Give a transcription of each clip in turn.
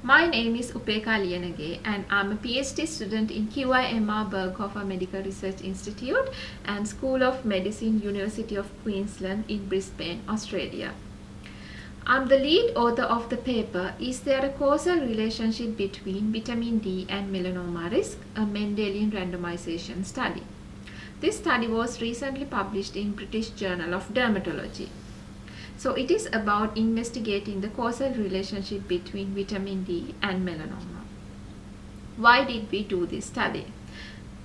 My name is Upeka Liyanage and I'm a PhD student in QIMR Berghofer Medical Research Institute and School of Medicine, University of Queensland in Brisbane, Australia. I'm the lead author of the paper, Is There a Causal Relationship Between Vitamin D and Melanoma Risk? A Mendelian Randomization Study. This study was recently published in British Journal of Dermatology. So it is about investigating the causal relationship between vitamin D and melanoma. Why did we do this study?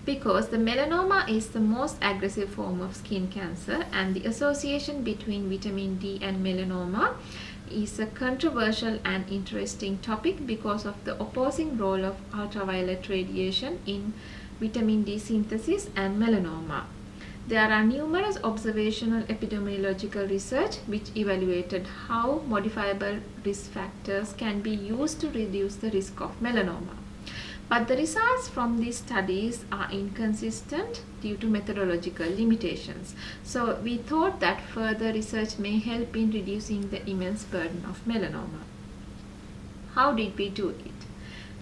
Because the melanoma is the most aggressive form of skin cancer, and the association between vitamin D and melanoma is a controversial and interesting topic because of the opposing role of ultraviolet radiation in vitamin D synthesis and melanoma. There are numerous observational epidemiological research which evaluated how modifiable risk factors can be used to reduce the risk of melanoma. But the results from these studies are inconsistent due to methodological limitations. So we thought that further research may help in reducing the immense burden of melanoma. How did we do it?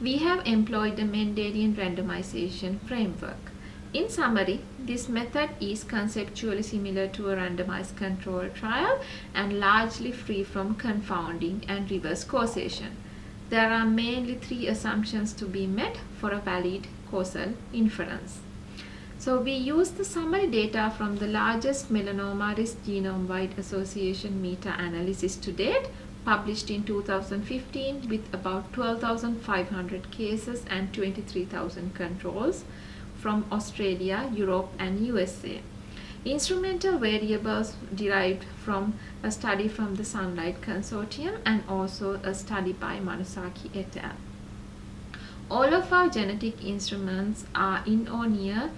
We have employed the Mendelian randomization framework. In summary, this method is conceptually similar to a randomized control trial and largely free from confounding and reverse causation. There are mainly three assumptions to be met for a valid causal inference. So we use the summary data from the largest melanoma risk genome-wide association meta-analysis to date, published in 2015 with about 12,500 cases and 23,000 controls from Australia, Europe and USA. Instrumental variables derived from a study from the Sunlight Consortium and also a study by Manusaki et al. All of our genetic instruments are in or near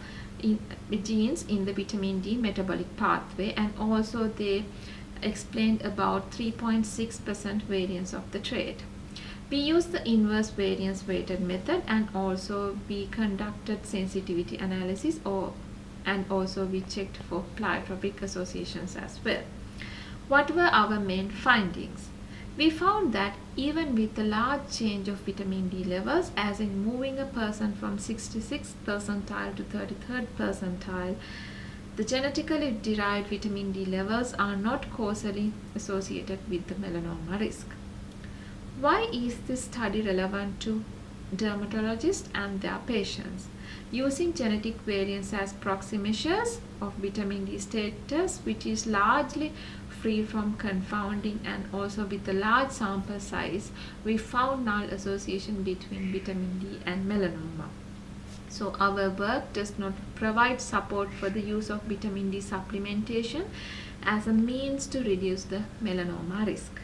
genes in the vitamin D metabolic pathway, and also they explained about 3.6% variance of the trait. We used the inverse variance weighted method, and also we conducted sensitivity analysis and also we checked for pleiotropic associations as well. What were our main findings? We found that even with a large change of vitamin D levels, as in moving a person from 66th percentile to 33rd percentile, the genetically derived vitamin D levels are not causally associated with the melanoma risk. Why is this study relevant to dermatologists and their patients? Using genetic variants as proxy measures of vitamin D status, which is largely free from confounding and also with a large sample size, we found null association between vitamin D and melanoma. So our work does not provide support for the use of vitamin D supplementation as a means to reduce the melanoma risk.